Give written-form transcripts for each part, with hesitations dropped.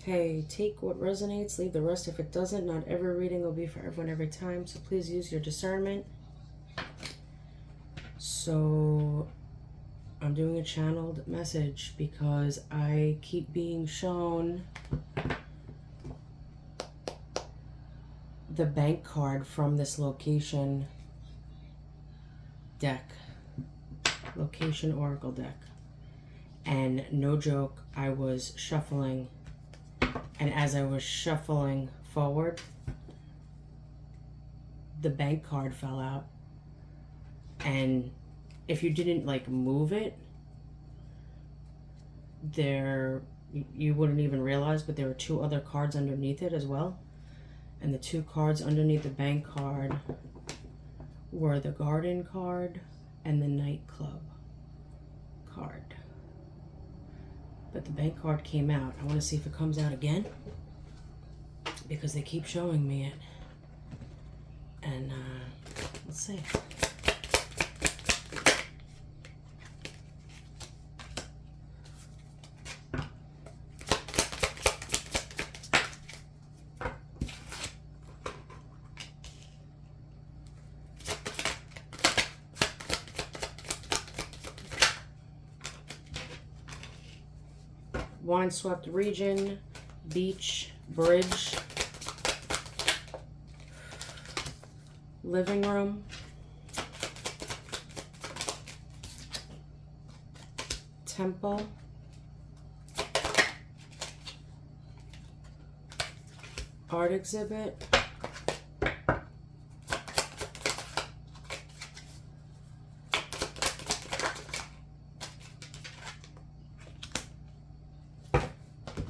Hey, take what resonates, leave the rest if it doesn't. Not every reading will be for everyone every time, so please use your discernment. So, I'm doing a channeled message because I keep being shown the bank card from this location deck, location oracle deck. And no joke, I was shuffling, and as I was shuffling forward, the bank card fell out. And if you didn't like move it, you wouldn't even realize, but there were two other cards underneath it as well. And the two cards underneath the bank card were the garden card and the nightclub card. But the bank card came out. I want to see if it comes out again, because they keep showing me it. And let's see. Windswept region, beach, bridge, living room, temple, art exhibit,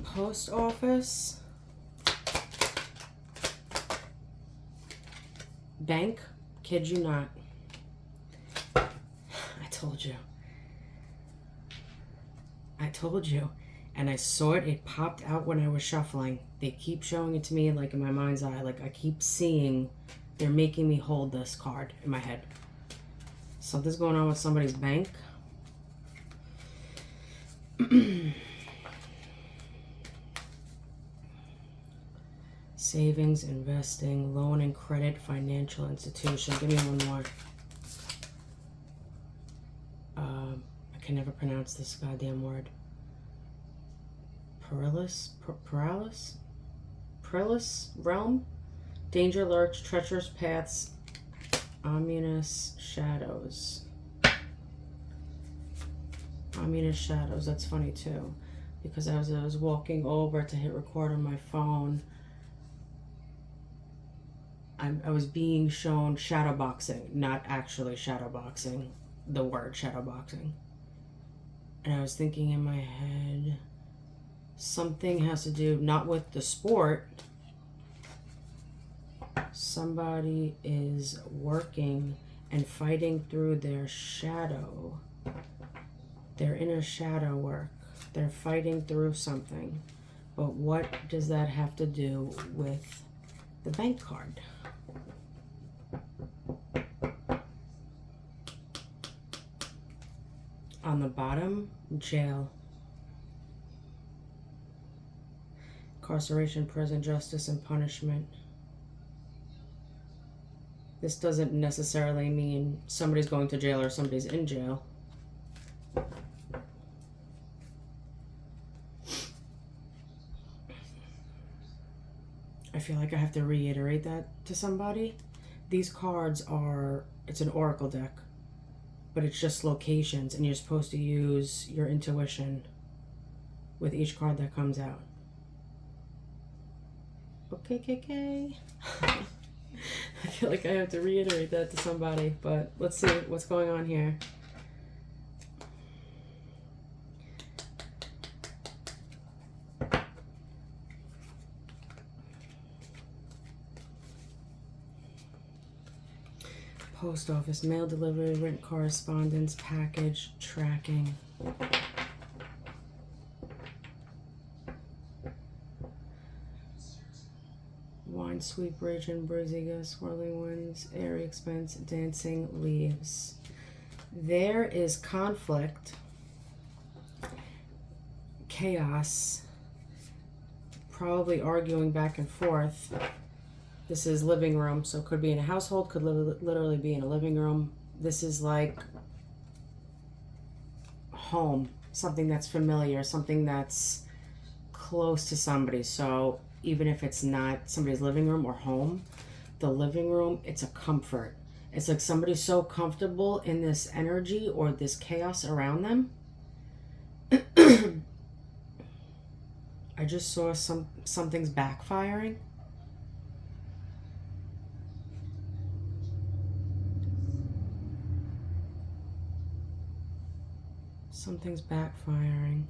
post office, bank, kid you not. I told you. And I saw it, it popped out when I was shuffling. They keep showing it to me like in my mind's eye, like I keep seeing, they're making me hold this card in my head. Something's going on with somebody's bank. Savings, investing, loan and credit, financial institution. Give me one more. I can never pronounce this goddamn word. Paralysis realm, danger lurch, treacherous paths, ominous shadows. Ominous shadows. That's funny too, because as I was walking over to hit record on my phone, I was being shown shadowboxing, not actually shadowboxing, the word shadowboxing. And I was thinking in my head, something has to do, not with the sport. Somebody is working and fighting through their shadow, their inner shadow work. They're fighting through something. But what does that have to do with the bank card? On the bottom, jail. Incarceration, prison, justice, and punishment. This doesn't necessarily mean somebody's going to jail or somebody's in jail. I feel like I have to reiterate that to somebody. These cards are, it's an oracle deck, but it's just locations, and you're supposed to use your intuition with each card that comes out. Okay, KK. I feel like I have to reiterate that to somebody, but let's see what's going on here. Post office, mail delivery, written correspondence, package, tracking. Wine sweep, region, Braziga, swirling winds, airy expense, dancing leaves. There is conflict, chaos. probably arguing back and forth. This is living room, so it could be in a household, could literally be in a living room. This is like home, something that's familiar, something that's close to somebody. So even if it's not somebody's living room or home, the living room, it's a comfort. It's like somebody's so comfortable in this energy or this chaos around them. I just saw something's backfiring. Something's backfiring.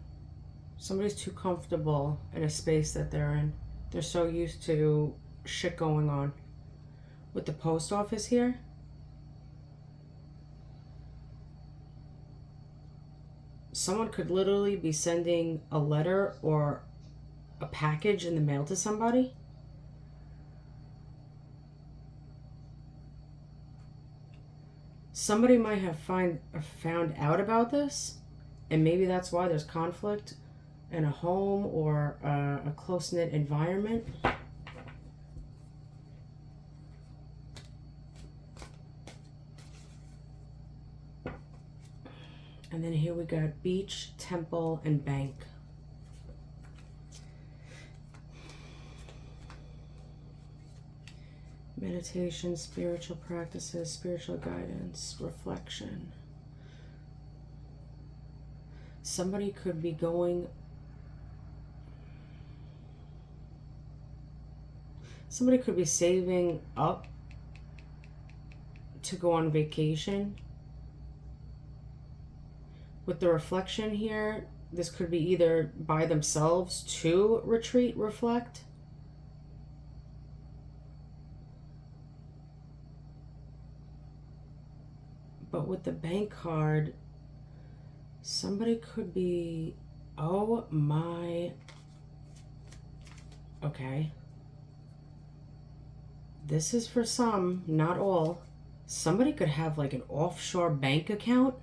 Somebody's too comfortable in a space that they're in. They're so used to shit going on. With the post office here, someone could literally be sending a letter or a package in the mail to somebody. Somebody might have found out about this, and maybe that's why there's conflict in a home or a close-knit environment. And then here we got beach, temple, and bank. Meditation, spiritual practices, spiritual guidance, reflection. Somebody could be going... Somebody could be saving up to go on vacation. With the reflection here, this could be either by themselves to retreat, reflect. But with the bank card, somebody could be, oh my, okay. This is for some, not all. Somebody could have like an offshore bank account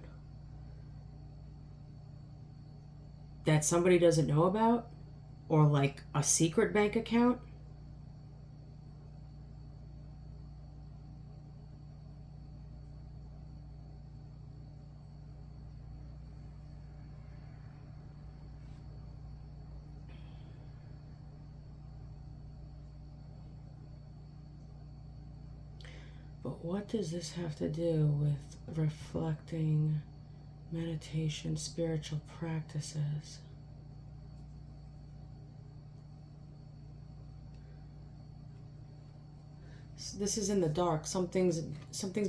that somebody doesn't know about, or like a secret bank account. But what does this have to do with reflecting, meditation, spiritual practices? This is in the dark. Something's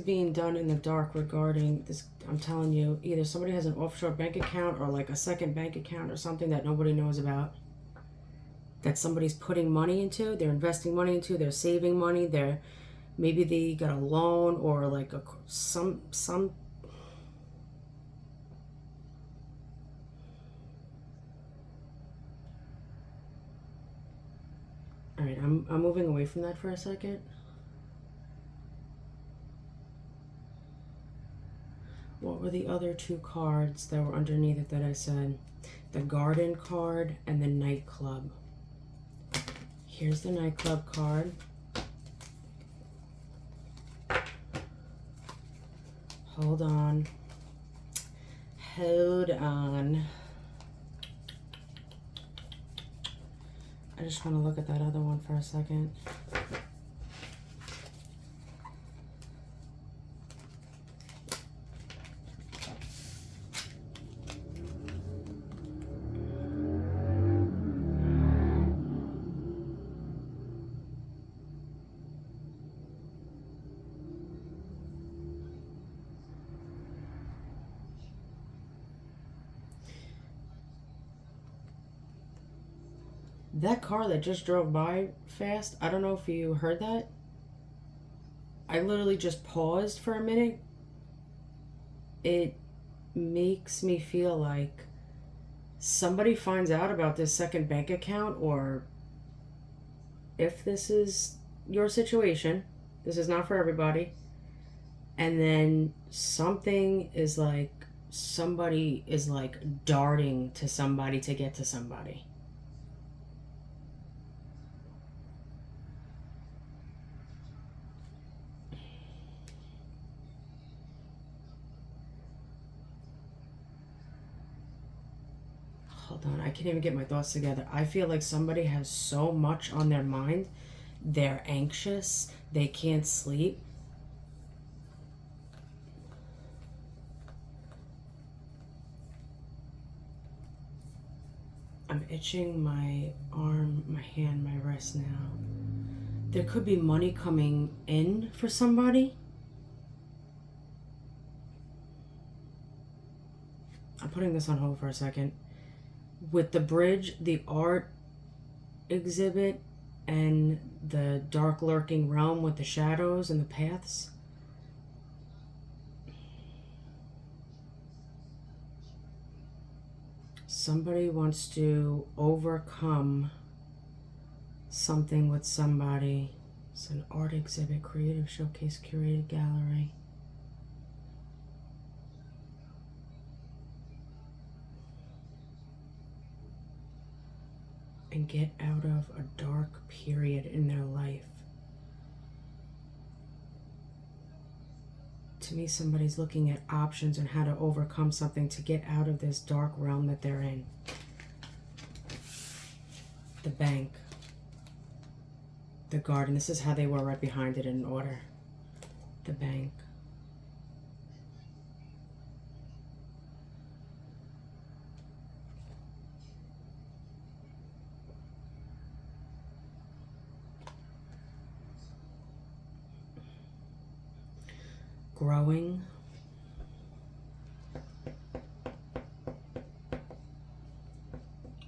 being done in the dark regarding this. I'm telling you, either somebody has an offshore bank account or like a second bank account or something that nobody knows about, that somebody's putting money into, they're investing money into, they're saving money, maybe they got a loan or like some all right, I'm moving away from that for a second. What were the other two cards that were underneath it that I said? The garden card and the nightclub. Here's the nightclub card. Hold on. Hold on. I just want to look at that other one for a second. That car that just drove by fast, I don't know if you heard that. I literally just paused for a minute. It makes me feel like somebody finds out about this second bank account, or if this is your situation, this is not for everybody, and then something is like, somebody is like darting to somebody to get to somebody. Hold on, I can't even get my thoughts together. I feel like somebody has so much on their mind. They're anxious. They can't sleep. I'm itching my arm, my hand, my wrist now. There could be money coming in for somebody. I'm putting this on hold for a second. With the bridge, the art exhibit, and the dark lurking realm with the shadows and the paths. Somebody wants to overcome something with somebody. It's an art exhibit, creative showcase, curated gallery. And get out of a dark period in their life. To me, somebody's looking at options on how to overcome something to get out of this dark realm that they're in. The bank. The garden. This is how they were right behind it in order. The bank. Growing.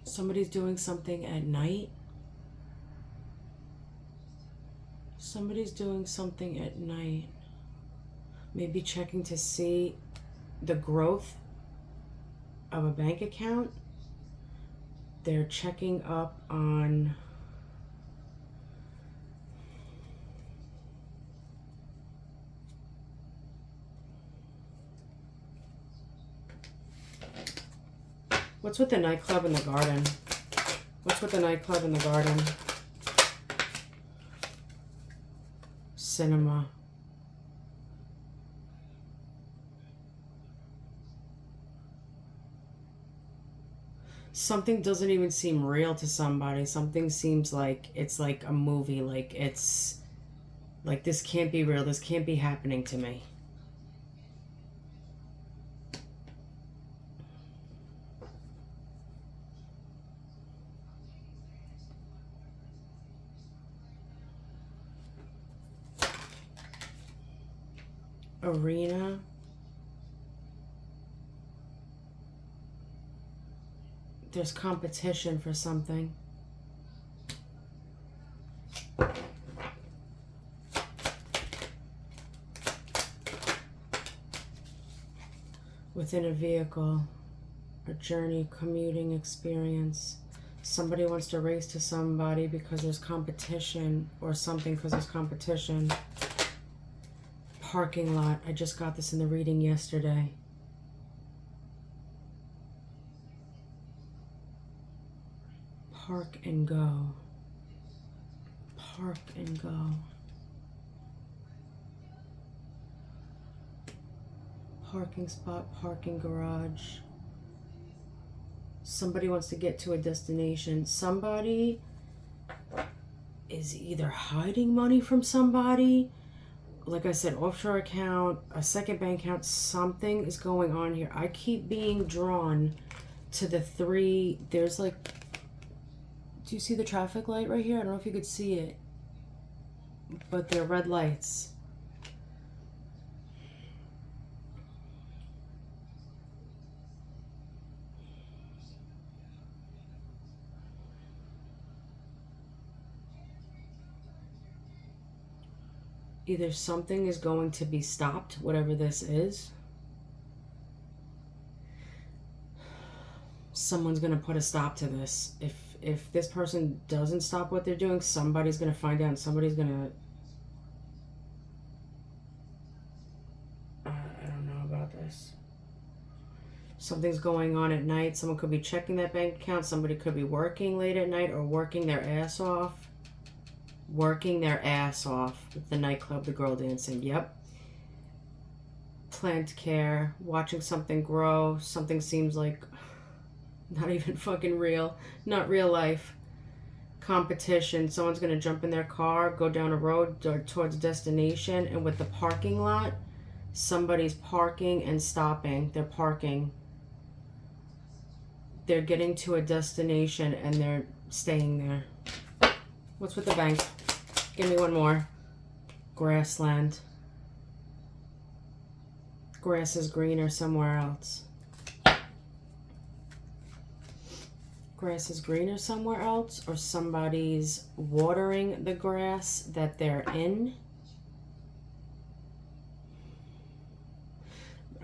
Somebody's doing something at night. Somebody's doing something at night. Maybe checking to see the growth of a bank account. They're checking up on what's with the nightclub in the garden? What's with the nightclub in the garden? Cinema. Something doesn't even seem real to somebody. Something seems like it's like a movie. Like it's like this can't be real. This can't be happening to me. Arena. There's competition for something. Within a vehicle, a journey, commuting experience. Somebody wants to race to somebody because there's competition, or something because there's competition. Parking lot. I just got this in the reading yesterday. Park and go. Park and go. Parking spot, parking garage. Somebody wants to get to a destination. Somebody is either hiding money from somebody. Like I said, offshore account, a second bank account, something is going on here. I keep being drawn to the three. There's like, do you see the traffic light right here? I don't know if you could see it, but they're red lights. Either something is going to be stopped, whatever this is. Someone's going to put a stop to this. If this person doesn't stop what they're doing, somebody's going to find out and somebody's going to... I don't know about this. Something's going on at night. Someone could be checking that bank account. Somebody could be working late at night or working their ass off. Working their ass off with the nightclub, the girl dancing. Yep. Plant care, watching something grow. Something seems like Not even fucking real. Not real life. Competition. Someone's going to jump in their car, go down a road or towards destination, and with the parking lot, somebody's parking and stopping. They're parking. They're getting to a destination and they're staying there. What's with the bank? Give me one more. Grassland. Grass is greener somewhere else. Grass is greener somewhere else, or somebody's watering the grass that they're in.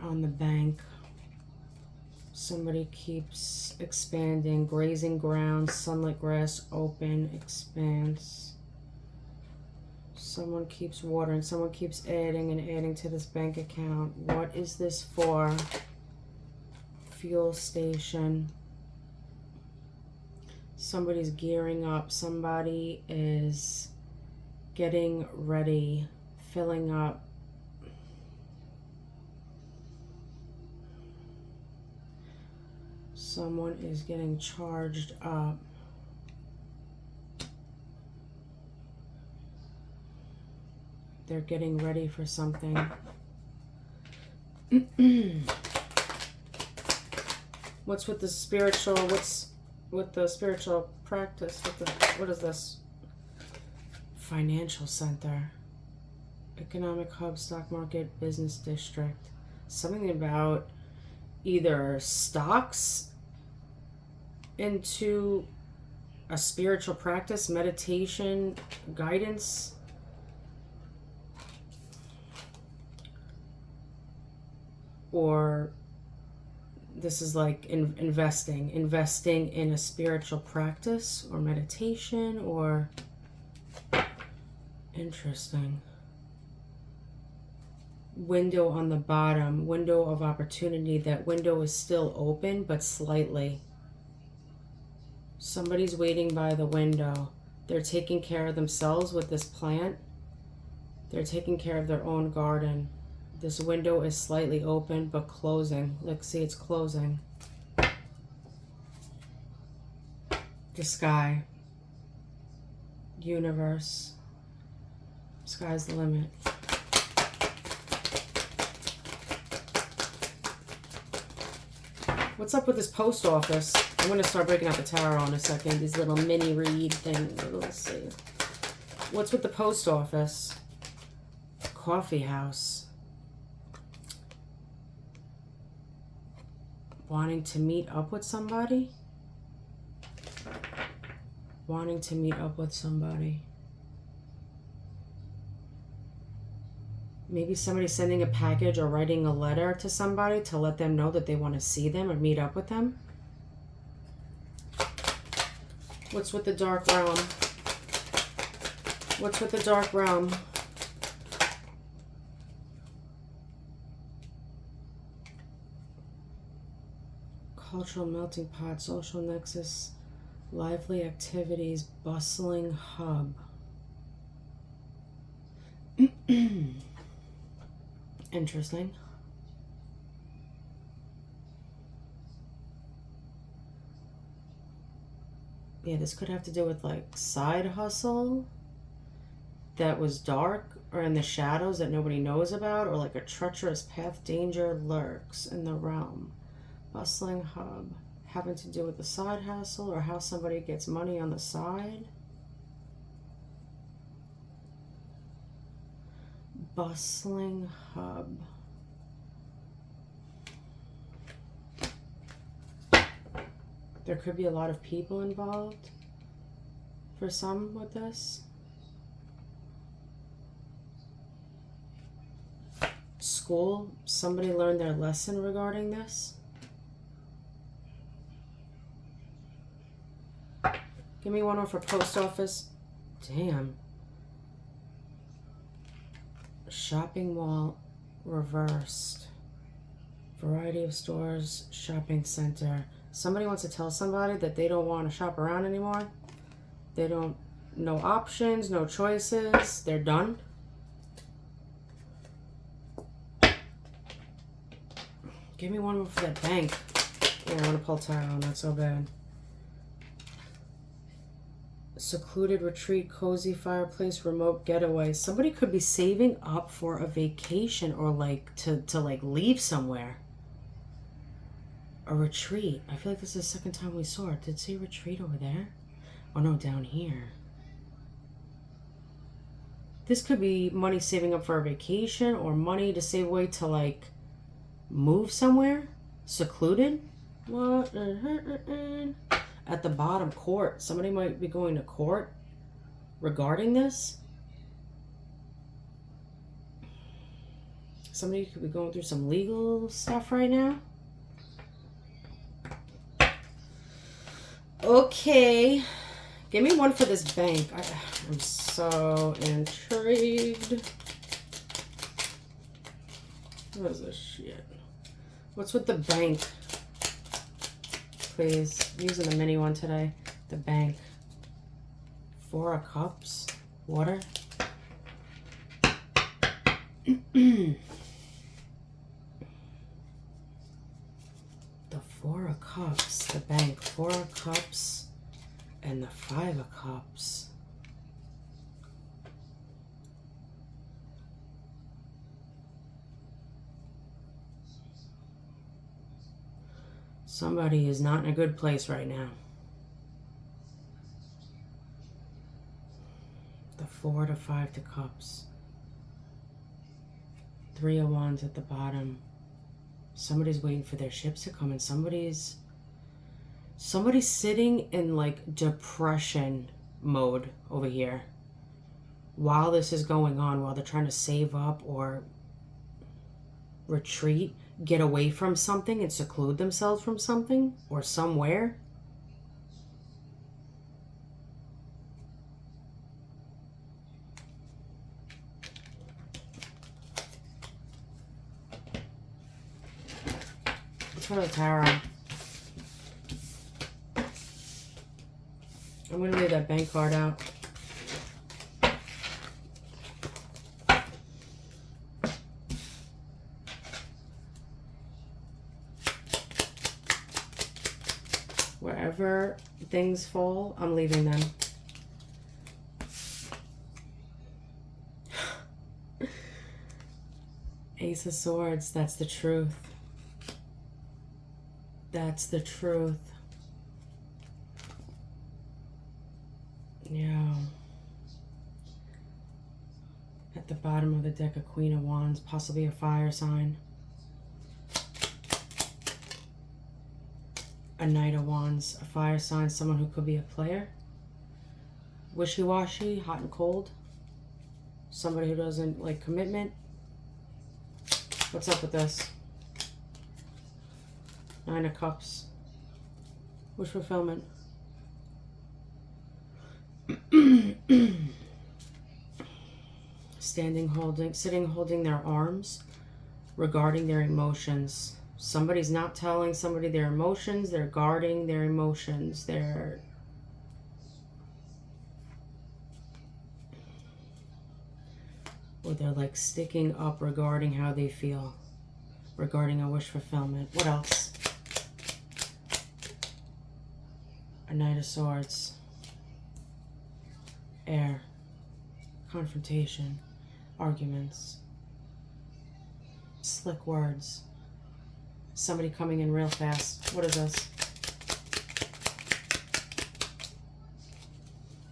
On the bank, somebody keeps expanding. Grazing ground, sunlit grass, open, expanse. Someone keeps watering. Someone keeps adding and adding to this bank account. What is this for? Fuel station. Somebody's gearing up. Somebody is getting ready, filling up. Someone is getting charged up. They're getting ready for something. What's with the spiritual? What's with the spiritual practice? What is this? Financial center. Economic hub, stock market, business district. Something about either stocks into a spiritual practice, meditation, guidance. Or this is like investing in a spiritual practice or meditation, or interesting. Window on the bottom, window of opportunity. That window is still open, but slightly. Somebody's waiting by the window. They're taking care of themselves with this plant. They're taking care of their own garden. This window is slightly open, but closing. Let's see, it's closing. The sky. Universe. Sky's the limit. What's up with this post office? I'm going to start breaking out the tarot in a second. These little mini read things. Let's see. What's with the post office? Coffee house. Wanting to meet up with somebody? Wanting to meet up with somebody. Maybe somebody sending a package or writing a letter to somebody to let them know that they want to see them or meet up with them. What's with the dark realm? What's with the dark realm? Cultural melting pot, social nexus, lively activities, bustling hub. Interesting. Yeah, this could have to do with like side hustle that was dark or in the shadows that nobody knows about, or like a treacherous path, danger lurks in the realm. Bustling hub, having to do with the side hustle or how somebody gets money on the side. Bustling hub. There could be a lot of people involved for some with this. School, somebody learned their lesson regarding this. Give me one more for post office. Damn. Shopping mall reversed. Variety of stores, shopping center. Somebody wants to tell somebody that they don't want to shop around anymore. They don't, no options, no choices. They're done. Give me one more for that bank. Yeah, I want to pull tarot, not so bad. Secluded retreat, cozy fireplace, remote getaway. Somebody could be saving up for a vacation or like to like leave somewhere. A retreat. I feel like this is the second time we saw it. Did it say retreat over there? Oh no, down here. This could be money saving up for a vacation or money to save away to like move somewhere. Secluded. What? At the bottom, court. Somebody might be going to court regarding this. Somebody could be going through some legal stuff right now. Okay. Give me one for this bank. I'm so intrigued. What is this shit? What's with the bank? Please. I'm using the mini one today. The bank. 4 of Cups. Water. The 4 of Cups. The bank. 4 of Cups. And the 5 of Cups. Somebody is not in a good place right now. The 4 to 5 to Cups. 3 of Wands at the bottom. Somebody's waiting for their ships to come, and somebody's sitting in like depression mode over here while this is going on, while they're trying to save up or retreat, get away from something and seclude themselves from something or somewhere. Let's go to the tarot. I'm going to leave that bank card out. Wherever things fall, I'm leaving them. Ace of Swords, that's the truth. That's the truth. Yeah. At the bottom of the deck, a Queen of Wands, possibly a fire sign. A Knight of Wands, a fire sign, someone who could be a player. Wishy-washy, hot and cold. Somebody who doesn't like commitment. What's up with this? 9 of Cups. Wish fulfillment. Sitting holding their arms regarding their emotions. Somebody's not telling somebody their emotions. They're guarding their emotions. Or they're like sticking up regarding how they feel. Regarding a wish fulfillment. What else? A Knight of Swords. Air. Confrontation. Arguments. Slick words. Somebody coming in real fast. What is this?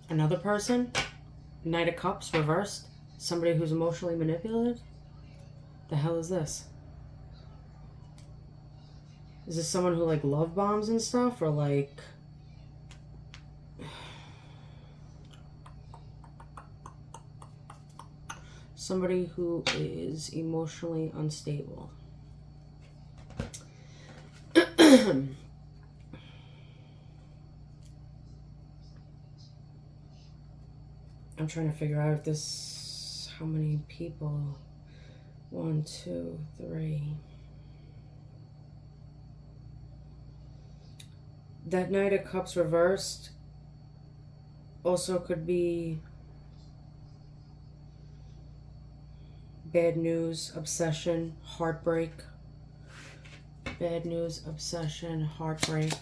Another person? Knight of Cups reversed. Somebody who's emotionally manipulative? The hell is this? Is this someone who like love bombs and stuff, or like somebody who is emotionally unstable? I'm trying to figure out if this, how many people? 1, 2, 3. That Knight of Cups reversed also could be bad news, obsession, heartbreak. Bad news, obsession, heartbreak.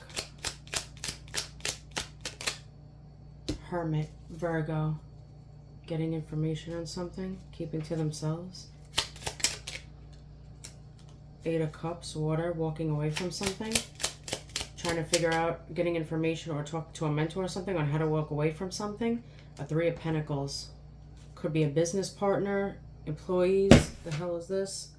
Hermit, Virgo. Getting information on something, keeping to themselves. Eight of Cups, water, walking away from something. Trying to figure out, getting information or talk to a mentor or something on how to walk away from something. A Three of Pentacles. Could be a business partner, employees. The hell is this?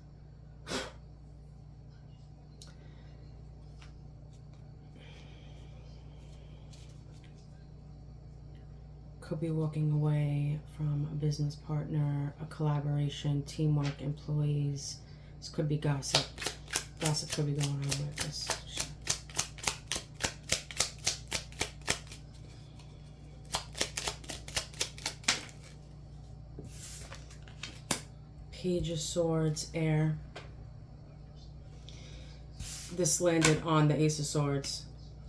Could be walking away from a business partner, a collaboration, teamwork, employees. This could be gossip. Gossip could be going on with this. Page of Swords, air. This landed on the Ace of Swords.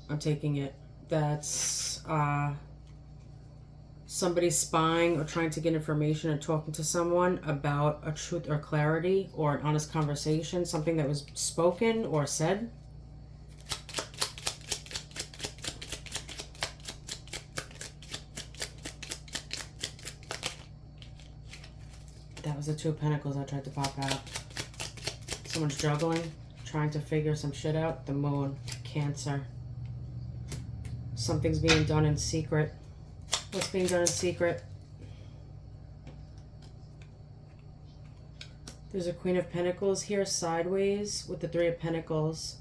I'm taking it. That's somebody spying or trying to get information or talking to someone about a truth or clarity or an honest conversation, something that was spoken or said. That was the Two of Pentacles I tried to pop out. Someone's juggling, trying to figure some shit out. The Moon, Cancer. Something's being done in secret. What's being done in secret? There's a Queen of Pentacles here sideways with the Three of Pentacles.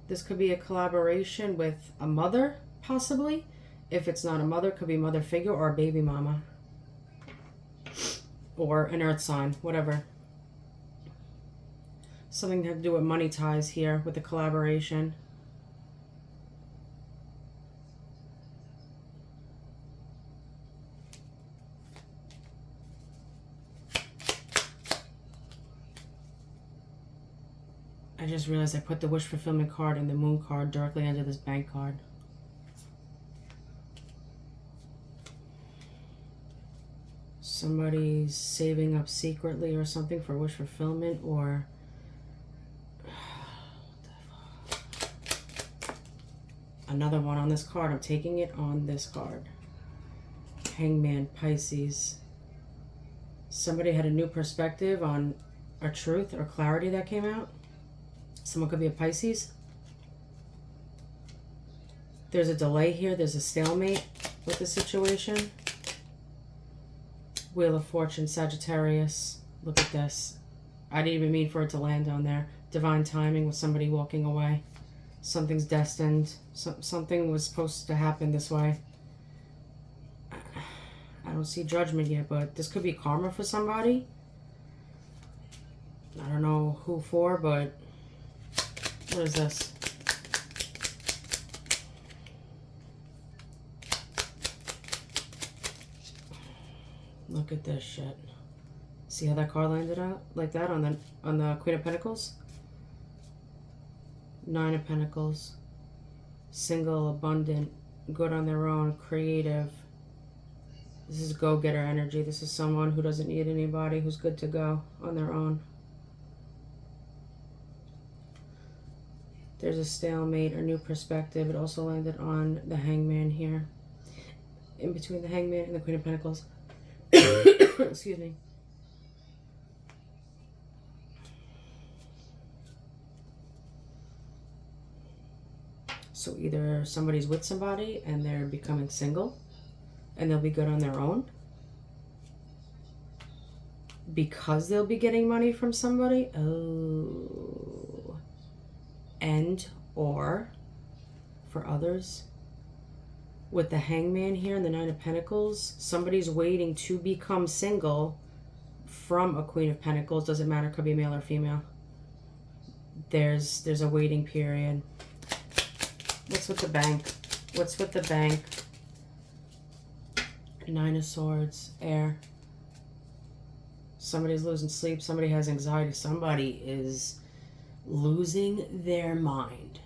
This could be a collaboration with a mother, possibly. If it's not a mother, it could be a mother figure or a baby mama. Or an earth sign, whatever. Something to do with money ties here with the collaboration. I just realized I put the wish fulfillment card and the moon card directly under this bank card. Somebody's saving up secretly or something for wish fulfillment, or another one on this card. I'm taking it on this card. Hangman, Pisces. Somebody had a new perspective on a truth or clarity that came out. Someone could be a Pisces. There's a delay here. There's a stalemate with the situation. Wheel of Fortune, Sagittarius. Look at this. I didn't even mean for it to land on there. Divine timing with somebody walking away. Something's destined. Something was supposed to happen this way. I don't see judgment yet, but this could be karma for somebody. I don't know who for, but what is this? Look at this shit. See how that card landed out like that on the Queen of Pentacles? Nine of Pentacles. Single, abundant, good on their own, creative. This is go-getter energy. This is someone who doesn't need anybody, who's good to go on their own. There's a stalemate or new perspective. It also landed on the Hangman here. In between the Hangman and the Queen of Pentacles. Excuse me. So either somebody's with somebody and they're becoming single and they'll be good on their own because they'll be getting money from somebody. Oh. And or for others, with the Hangman here and the Nine of Pentacles, somebody's waiting to become single from a Queen of Pentacles. Doesn't matter, could be male or female. There's a waiting period. What's with the bank? What's with the bank? Nine of Swords, air. Somebody's losing sleep. Somebody has anxiety. Somebody is losing their mind.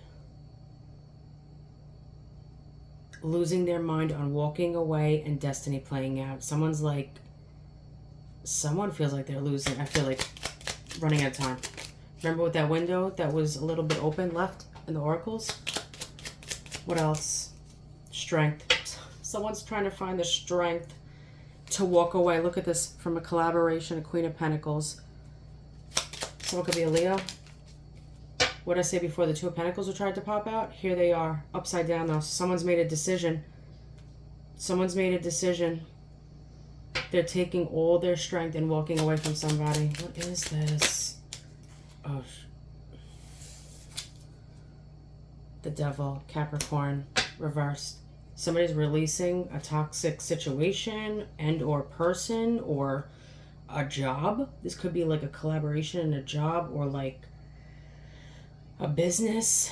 Losing their mind on walking away and destiny playing out. Someone feels like they're losing. I feel like running out of time. Remember with that window that was a little bit open left in the oracles? What else? Strength. Someone's trying to find the strength to walk away. Look at this from a collaboration, a Queen of Pentacles. Someone could be a Leo. What did I say before? The Two of Pentacles were tried to pop out. Here they are, upside down though. Someone's made a decision. Someone's made a decision. They're taking all their strength and walking away from somebody. What is this? Oh, the Devil, Capricorn, reversed. Somebody's releasing a toxic situation and or person or a job. This could be like a collaboration in a job or like a business,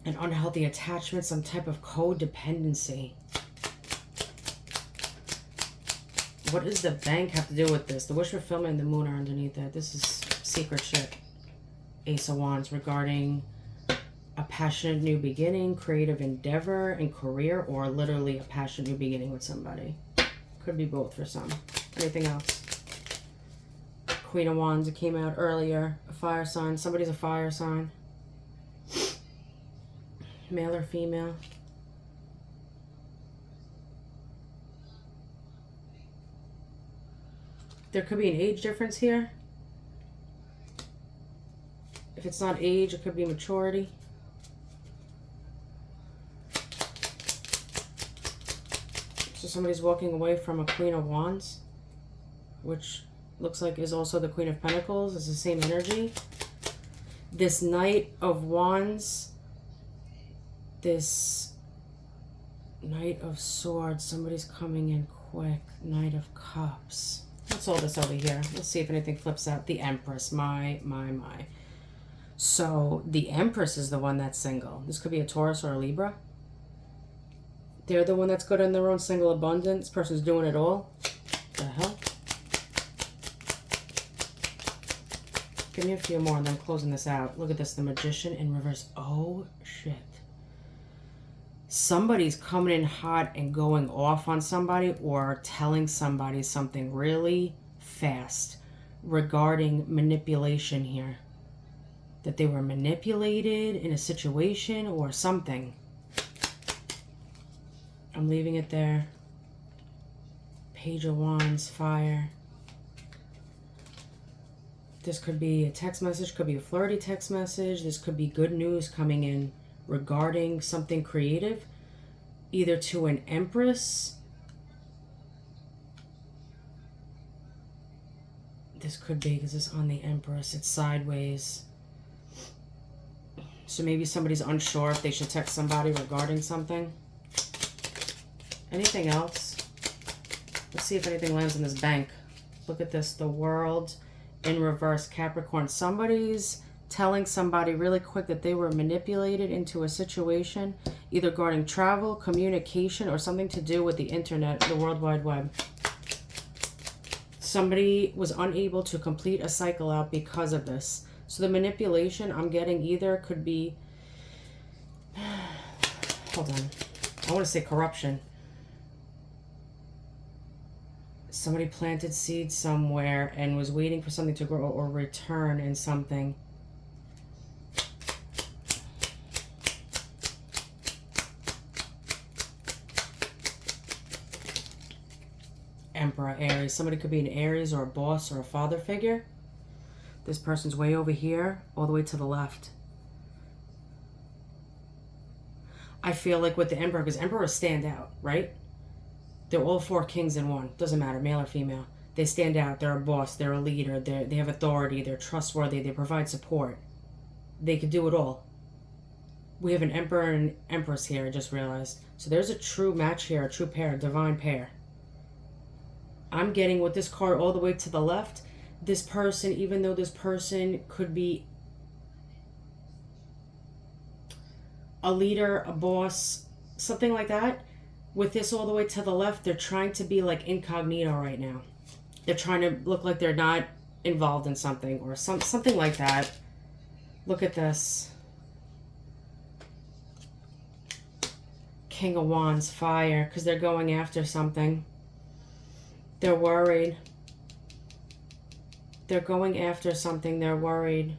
an unhealthy attachment, some type of codependency. What does the bank have to do with this? The wish fulfillment and the moon are underneath it. This is secret shit. Ace of Wands regarding a passionate new beginning, creative endeavor and career, or literally a passionate new beginning with somebody. Could be both for some. Anything else? Queen of Wands, it came out earlier. A fire sign. Somebody's a fire sign. Male or female. There could be an age difference here. If it's not age, it could be maturity. So somebody's walking away from a Queen of Wands, which looks like is also the Queen of Pentacles. It's the same energy. This Knight of Wands, this Knight of Swords, somebody's coming in quick. Knight of Cups. Let's hold this over here. Let's see if anything flips out. The Empress. My. So the Empress is the one that's single. This could be a Taurus or a Libra. They're the one that's good in their own single abundance. This person's doing it all. The hell? Give me a few more and then I'm closing this out. Look at this. The Magician in reverse. Oh, shit. Somebody's coming in hot and going off on somebody or telling somebody something really fast regarding manipulation here. That they were manipulated in a situation or something. I'm leaving it there. Page of Wands, fire. This could be a text message, could be a flirty text message. This could be good news coming in regarding something creative, either to an Empress. This could be, because it's on the Empress, it's sideways. So maybe somebody's unsure if they should text somebody regarding something. Anything else? Let's see if anything lands in this bank. Look at this, the World in reverse, Capricorn. Somebody's telling somebody really quick that they were manipulated into a situation, either regarding travel, communication, or something to do with the internet, the World Wide Web. Somebody was unable to complete a cycle out because of this. So the manipulation I'm getting either could be, hold on, I want to say corruption. Somebody planted seeds somewhere and was waiting for something to grow or return in something. Emperor, Aries. Somebody could be an Aries or a boss or a father figure. This person's way over here, all the way to the left. I feel like with the Emperor, because Emperors stand out, right? They're all four kings in one. Doesn't matter, male or female. They stand out. They're a boss. They're a leader. They have authority. They're trustworthy. They provide support. They could do it all. We have an Emperor and Empress here, I just realized. So there's a true match here, a true pair, a divine pair. I'm getting with this card all the way to the left. This person, even though this person could be a leader, a boss, something like that, with this all the way to the left, they're trying to be like incognito right now. They're trying to look like they're not involved in something or something like that. Look at this. King of Wands, fire, because they're going after something. They're worried. They're going after something. They're worried.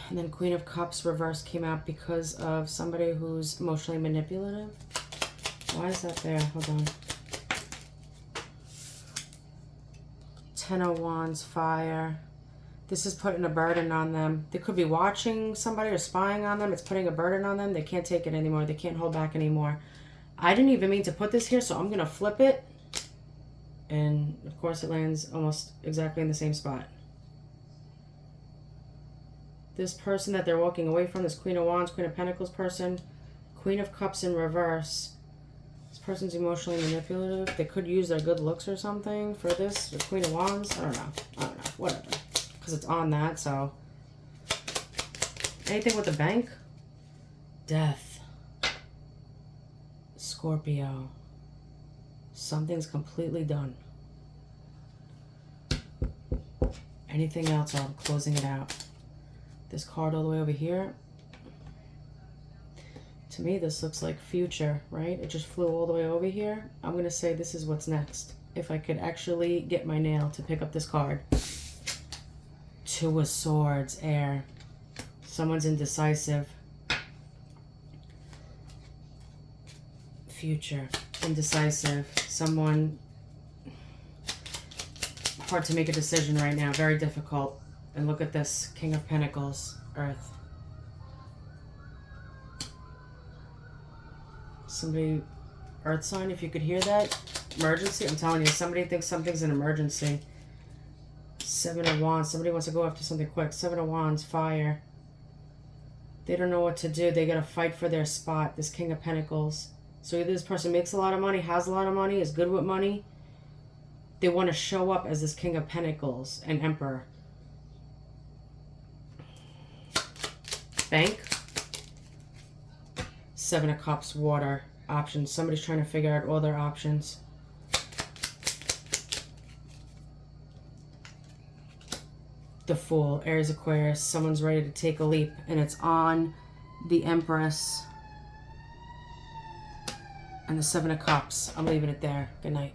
And then Queen of Cups reverse came out because of somebody who's emotionally manipulative. Why is that there? Hold on. Ten of Wands, fire. This is putting a burden on them. They could be watching somebody or spying on them. It's putting a burden on them. They can't take it anymore. They can't hold back anymore. I didn't even mean to put this here, so I'm going to flip it. And, of course, it lands almost exactly in the same spot. This person that they're walking away from, this Queen of Wands, Queen of Pentacles person, Queen of Cups in reverse. This person's emotionally manipulative. They could use their good looks or something for this. The Queen of Wands. I don't know. Whatever. Because it's on that, so. Anything with the bank? Death. Scorpio. Something's completely done. Anything else, or I'm closing it out. This card all the way over here. To me, this looks like future, right? It just flew all the way over here. I'm going to say this is what's next. If I could actually get my nail to pick up this card. Two of Swords, air. Someone's indecisive. Future, indecisive. Someone hard to make a decision right now. Very difficult. And look at this, King of Pentacles, Earth. Somebody, Earth sign, if you could hear that. Emergency, I'm telling you, somebody thinks something's an emergency. Seven of Wands, somebody wants to go after something quick. Seven of Wands, fire. They don't know what to do. They got to fight for their spot, this King of Pentacles. So either this person makes a lot of money, has a lot of money, is good with money. They want to show up as this King of Pentacles and Emperor. Bank. Seven of Cups, water. Options. Somebody's trying to figure out all their options. The Fool, Aries, Aquarius. Someone's ready to take a leap, and it's on the Empress. And the Seven of Cups. I'm leaving it there. Good night.